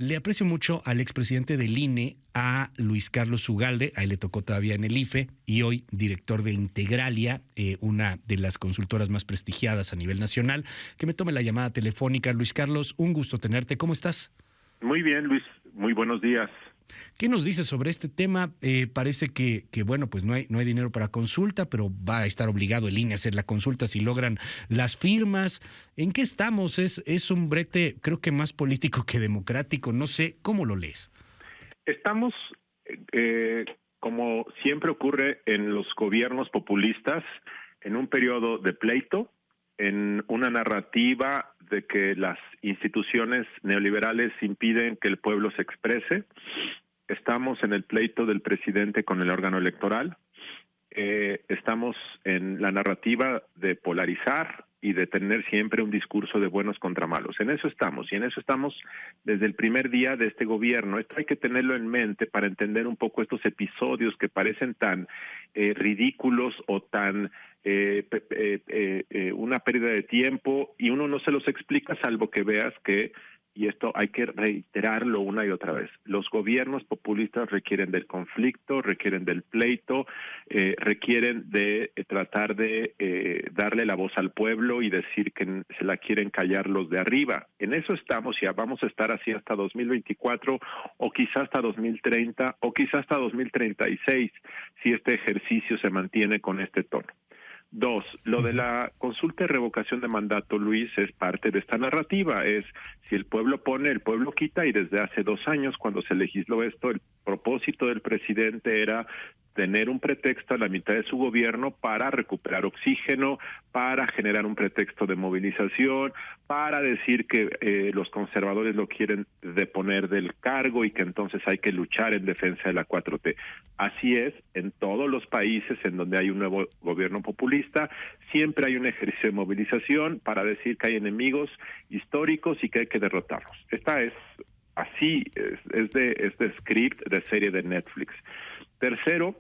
Le aprecio mucho al expresidente del INE, a Luis Carlos Ugalde, a él le tocó todavía en el IFE, y hoy director de Integralia, una de las consultoras más prestigiadas a nivel nacional, que me tome la llamada telefónica. Luis Carlos, un gusto tenerte. ¿Cómo estás? Muy bien, Luis. Muy buenos días. ¿Qué nos dices sobre este tema? Parece que bueno, pues no hay dinero para consulta, pero va a estar obligado el INE a hacer la consulta si logran las firmas. ¿En qué estamos? Es un brete, creo que más político que democrático. No sé, ¿cómo lo lees? Estamos, como siempre ocurre en los gobiernos populistas, en un periodo de pleito, en una narrativa de que las instituciones neoliberales impiden que el pueblo se exprese. Estamos en el pleito del presidente con el órgano electoral. Estamos en la narrativa de polarizar y de tener siempre un discurso de buenos contra malos. En eso estamos, y en eso estamos desde el primer día de este gobierno. Esto hay que tenerlo en mente para entender un poco estos episodios que parecen tan ridículos o tan una pérdida de tiempo, y uno no se los explica salvo que veas que, y esto hay que reiterarlo una y otra vez, los gobiernos populistas requieren del conflicto, requieren del pleito, requieren de tratar de darle la voz al pueblo y decir que se la quieren callar los de arriba. En eso estamos, y vamos a estar así hasta 2024 o quizás hasta 2030 o quizás hasta 2036 si este ejercicio se mantiene con este tono. Dos, lo de la consulta de revocación de mandato, Luis, es parte de esta narrativa. Es si el pueblo pone, el pueblo quita, y desde hace 2 años, cuando se legisló esto, el propósito del presidente era tener un pretexto a la mitad de su gobierno para recuperar oxígeno, para generar un pretexto de movilización, para decir que los conservadores lo quieren deponer del cargo y que entonces hay que luchar en defensa de la 4T. Así es, en todos los países en donde hay un nuevo gobierno populista, siempre hay un ejercicio de movilización para decir que hay enemigos históricos y que hay que derrotarlos. Esta es así, es de script de serie de Netflix. Tercero,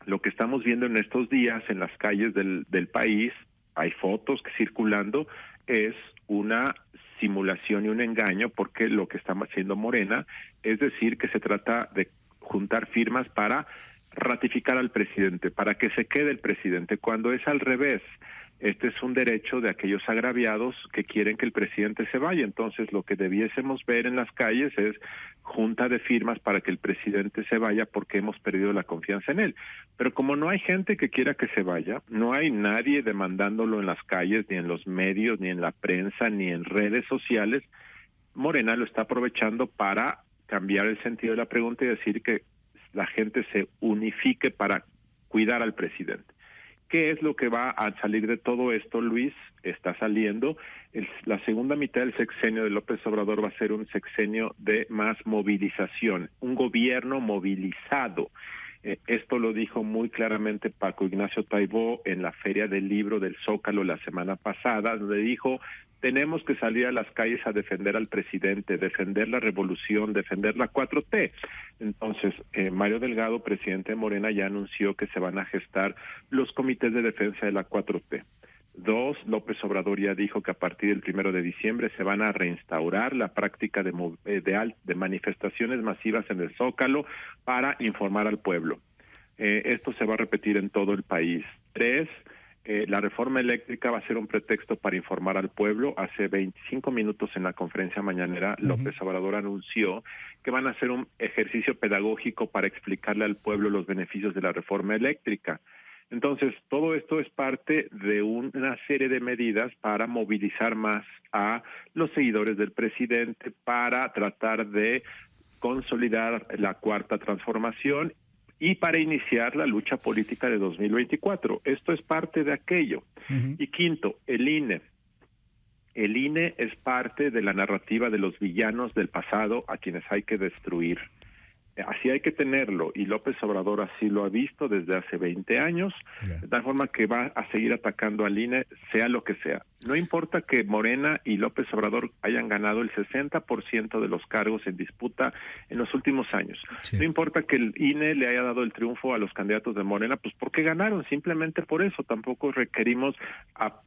lo que estamos viendo en estos días en las calles del país, hay fotos circulando, es una simulación y un engaño, porque lo que está haciendo Morena es decir que se trata de juntar firmas para ratificar al presidente, para que se quede el presidente, cuando es al revés. Este es un derecho de aquellos agraviados que quieren que el presidente se vaya. Entonces, lo que debiésemos ver en las calles es junta de firmas para que el presidente se vaya, porque hemos perdido la confianza en él. Pero como no hay gente que quiera que se vaya, no hay nadie demandándolo en las calles, ni en los medios, ni en la prensa, ni en redes sociales, Morena lo está aprovechando para cambiar el sentido de la pregunta y decir que la gente se unifique para cuidar al presidente. ¿Qué es lo que va a salir de todo esto, Luis? Está saliendo. La segunda mitad del sexenio de López Obrador va a ser un sexenio de más movilización, un gobierno movilizado. Esto lo dijo muy claramente Paco Ignacio Taibó en la Feria del Libro del Zócalo la semana pasada, donde dijo: tenemos que salir a las calles a defender al presidente, defender la revolución, defender la 4T. Entonces, Mario Delgado, presidente de Morena, ya anunció que se van a gestar los comités de defensa de la 4T. 2, López Obrador ya dijo que a partir del 1 de diciembre se van a reinstaurar la práctica de manifestaciones masivas en el Zócalo para informar al pueblo. Esto se va a repetir en todo el país. 3, la reforma eléctrica va a ser un pretexto para informar al pueblo. Hace 25 minutos en la conferencia mañanera, López Obrador anunció que van a hacer un ejercicio pedagógico para explicarle al pueblo los beneficios de la reforma eléctrica. Entonces, todo esto es parte de una serie de medidas para movilizar más a los seguidores del presidente, para tratar de consolidar la cuarta transformación y para iniciar la lucha política de 2024. Esto es parte de aquello. Y quinto, el INE. El INE es parte de la narrativa de los villanos del pasado a quienes hay que destruir. Así hay que tenerlo, y López Obrador así lo ha visto desde hace 20 años, de tal forma que va a seguir atacando al INE, sea lo que sea. No importa que Morena y López Obrador hayan ganado el 60% de los cargos en disputa en los últimos años. Sí. No importa que el INE le haya dado el triunfo a los candidatos de Morena, pues porque ganaron, simplemente por eso. Tampoco requerimos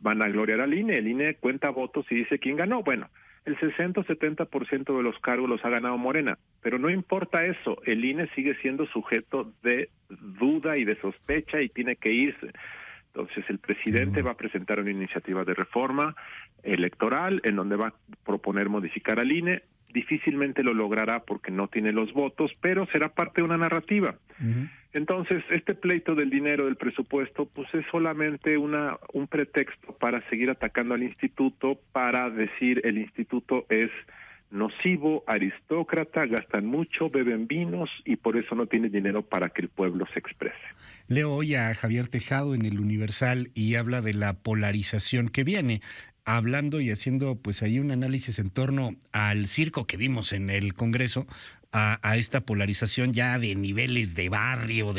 vanagloriar al INE. El INE cuenta votos y dice quién ganó. Bueno, el 60 o 70% de los cargos los ha ganado Morena, pero no importa eso, el INE sigue siendo sujeto de duda y de sospecha y tiene que irse. Entonces el presidente va a presentar una iniciativa de reforma electoral en donde va a proponer modificar al INE. Difícilmente lo logrará porque no tiene los votos, pero será parte de una narrativa. Entonces, este pleito del dinero del presupuesto, pues es solamente un pretexto para seguir atacando al instituto, para decir el instituto es nocivo, aristócrata, gastan mucho, beben vinos y por eso no tiene dinero para que el pueblo se exprese. Leo hoy a Javier Tejado en el Universal y habla de la polarización que viene, hablando y haciendo pues ahí un análisis en torno al circo que vimos en el Congreso, a esta polarización ya de niveles de barrio,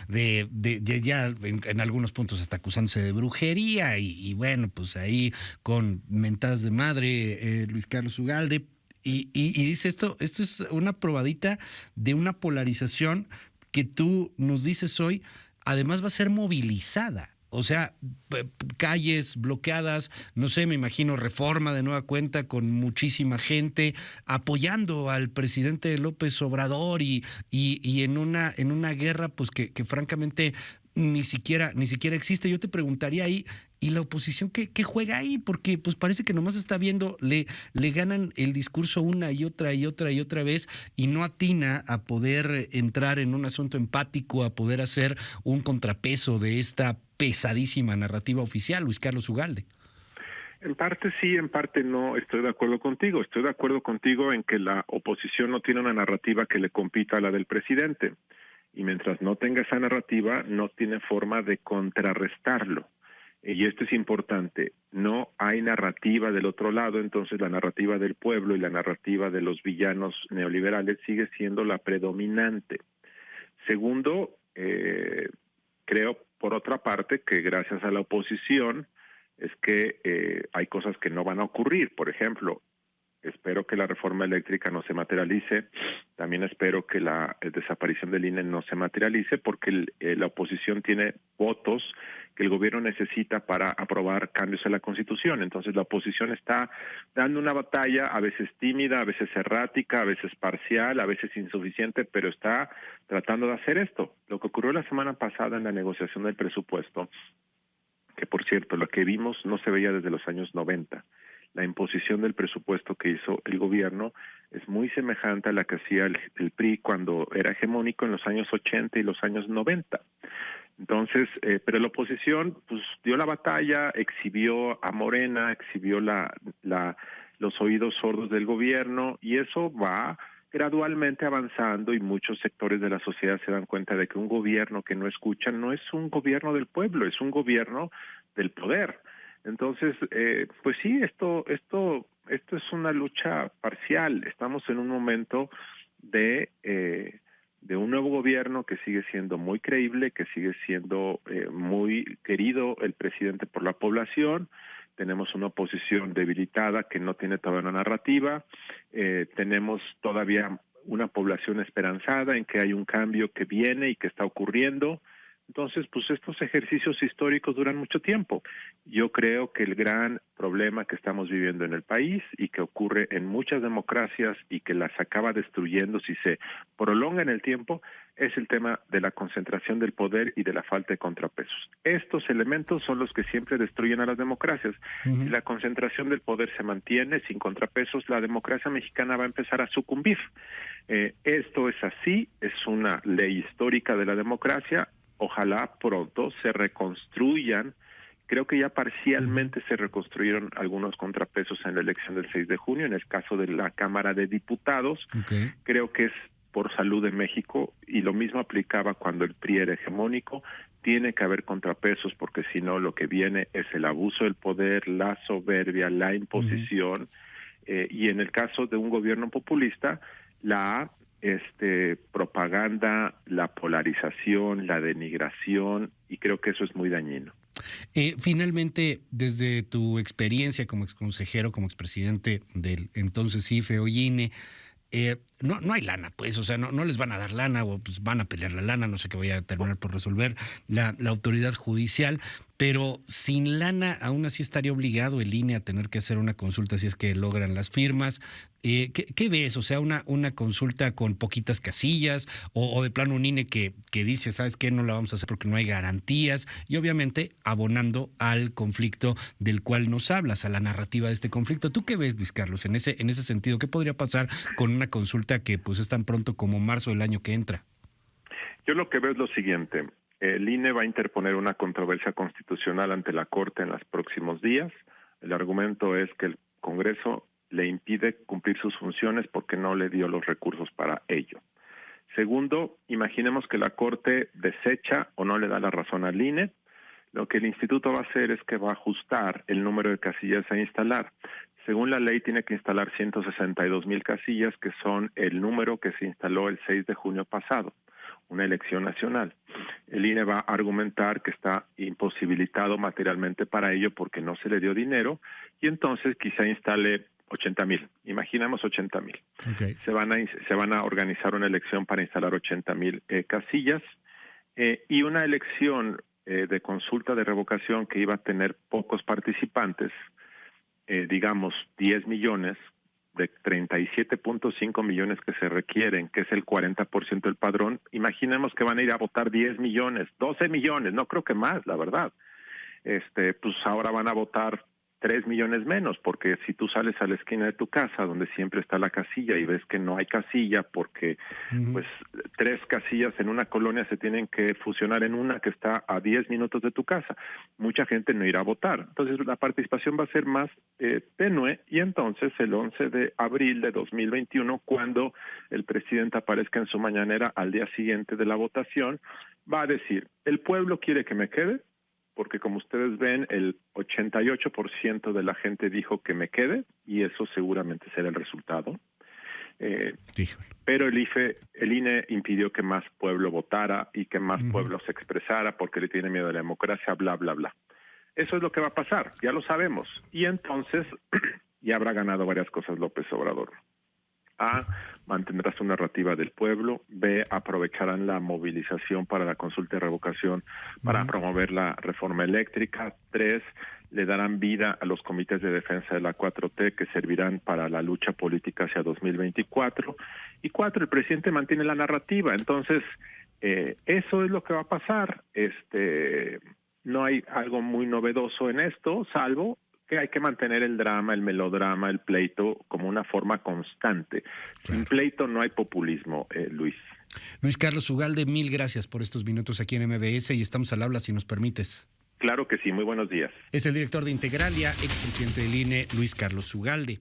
ya en algunos puntos hasta acusándose de brujería y bueno, pues ahí con mentadas de madre, Luis Carlos Ugalde. Y dice esto es una probadita de una polarización que tú nos dices hoy, además va a ser movilizada. O sea, calles bloqueadas, no sé, me imagino Reforma de nueva cuenta con muchísima gente apoyando al presidente López Obrador y en una guerra pues que francamente ni siquiera existe. Yo te preguntaría ahí, ¿y la oposición qué juega ahí? Porque pues parece que nomás está viendo, le ganan el discurso una y otra vez y no atina a poder entrar en un asunto empático, a poder hacer un contrapeso de esta pesadísima narrativa oficial, Luis Carlos Ugalde. En parte sí, en parte no, estoy de acuerdo contigo. Estoy de acuerdo contigo en que la oposición no tiene una narrativa que le compita a la del presidente. Y mientras no tenga esa narrativa, no tiene forma de contrarrestarlo. Y esto es importante, no hay narrativa del otro lado, entonces la narrativa del pueblo y la narrativa de los villanos neoliberales sigue siendo la predominante. Segundo, creo por otra parte que gracias a la oposición es que hay cosas que no van a ocurrir. Por ejemplo, espero que la reforma eléctrica no se materialice. También espero que la desaparición del INE no se materialice porque la oposición tiene votos que el gobierno necesita para aprobar cambios a la Constitución. Entonces la oposición está dando una batalla, a veces tímida, a veces errática, a veces parcial, a veces insuficiente, pero está tratando de hacer esto. Lo que ocurrió la semana pasada en la negociación del presupuesto, que por cierto, lo que vimos no se veía desde los años 90. La imposición del presupuesto que hizo el gobierno es muy semejante a la que hacía el PRI cuando era hegemónico en los años 80 y los años 90. Entonces, pero la oposición pues dio la batalla, exhibió a Morena, exhibió los oídos sordos del gobierno y eso va gradualmente avanzando y muchos sectores de la sociedad se dan cuenta de que un gobierno que no escucha no es un gobierno del pueblo, es un gobierno del poder. Entonces, pues sí, esto es una lucha parcial. Estamos en un momento de un nuevo gobierno que sigue siendo muy creíble, que sigue siendo muy querido el presidente por la población. Tenemos una oposición debilitada que no tiene toda una narrativa. Tenemos todavía una población esperanzada en que hay un cambio que viene y que está ocurriendo. Entonces, pues estos ejercicios históricos duran mucho tiempo. Yo creo que el gran problema que estamos viviendo en el país y que ocurre en muchas democracias y que las acaba destruyendo si se prolonga en el tiempo es el tema de la concentración del poder y de la falta de contrapesos. Estos elementos son los que siempre destruyen a las democracias. Si la concentración del poder se mantiene sin contrapesos, la democracia mexicana va a empezar a sucumbir. Esto es así, es una ley histórica de la democracia. Ojalá pronto se reconstruyan, creo que ya parcialmente se reconstruyeron algunos contrapesos en la elección del 6 de junio, en el caso de la Cámara de Diputados, creo que es por salud de México y lo mismo aplicaba cuando el PRI era hegemónico, tiene que haber contrapesos porque si no lo que viene es el abuso del poder, la soberbia, la imposición y en el caso de un gobierno populista, la propaganda, la polarización, la denigración, y creo que eso es muy dañino. Finalmente, desde tu experiencia como exconsejero, como expresidente del entonces IFE o INE, no hay lana, pues, o sea, no les van a dar lana o pues van a pelear la lana, no sé qué vaya a terminar por resolver la autoridad judicial, pero sin lana aún así estaría obligado el INE a tener que hacer una consulta si es que logran las firmas. ¿Qué ves? O sea, una consulta con poquitas casillas o de plano un INE que dice, ¿sabes qué? No la vamos a hacer porque no hay garantías y obviamente abonando al conflicto del cual nos hablas, a la narrativa de este conflicto. ¿Tú qué ves, Luis Carlos, en ese sentido? ¿Qué podría pasar con una consulta que pues es tan pronto como marzo del año que entra? Yo lo que veo es lo siguiente. El INE va a interponer una controversia constitucional ante la Corte en los próximos días. El argumento es que el Congreso le impide cumplir sus funciones porque no le dio los recursos para ello. Segundo, imaginemos que la Corte desecha o no le da la razón al INE. Lo que el instituto va a hacer es que va a ajustar el número de casillas a instalar. Según la ley, tiene que instalar 162,000 casillas, que son el número que se instaló el 6 de junio pasado, una elección nacional. El INE va a argumentar que está imposibilitado materialmente para ello porque no se le dio dinero y entonces quizá instale 80,000. Imaginamos 80,000. Okay. Se van a organizar una elección para instalar 80,000 casillas y una elección de consulta de revocación que iba a tener pocos participantes, digamos 10 millones, de 37.5 millones que se requieren, que es el 40% del padrón. Imaginemos que van a ir a votar 10 millones, 12 millones, no creo que más, la verdad. Pues ahora van a votar 3 millones menos, porque si tú sales a la esquina de tu casa, donde siempre está la casilla, y ves que no hay casilla, porque pues 3 casillas en una colonia se tienen que fusionar en una que está a 10 minutos de tu casa, mucha gente no irá a votar. Entonces la participación va a ser más tenue, y entonces el 11 de abril de 2021, cuando el presidente aparezca en su mañanera al día siguiente de la votación, va a decir, el pueblo quiere que me quede, porque como ustedes ven, el 88% de la gente dijo que me quede, y eso seguramente será el resultado. Pero el INE impidió que más pueblo votara y que más pueblo se expresara porque le tiene miedo a la democracia, bla, bla, bla. Eso es lo que va a pasar, ya lo sabemos. Y entonces ya habrá ganado varias cosas López Obrador. A, mantendrá su narrativa del pueblo. B, aprovecharán la movilización para la consulta de revocación para promover la reforma eléctrica. 3, le darán vida a los comités de defensa de la 4T que servirán para la lucha política hacia 2024. Y 4, el presidente mantiene la narrativa. Entonces, eso es lo que va a pasar. No hay algo muy novedoso en esto, salvo que hay que mantener el drama, el melodrama, el pleito como una forma constante. Sin pleito no hay populismo, Luis. Luis Carlos Ugalde, mil gracias por estos minutos aquí en MBS y estamos al habla si nos permites. Claro que sí, muy buenos días. Es el director de Integralia, expresidente del INE, Luis Carlos Ugalde.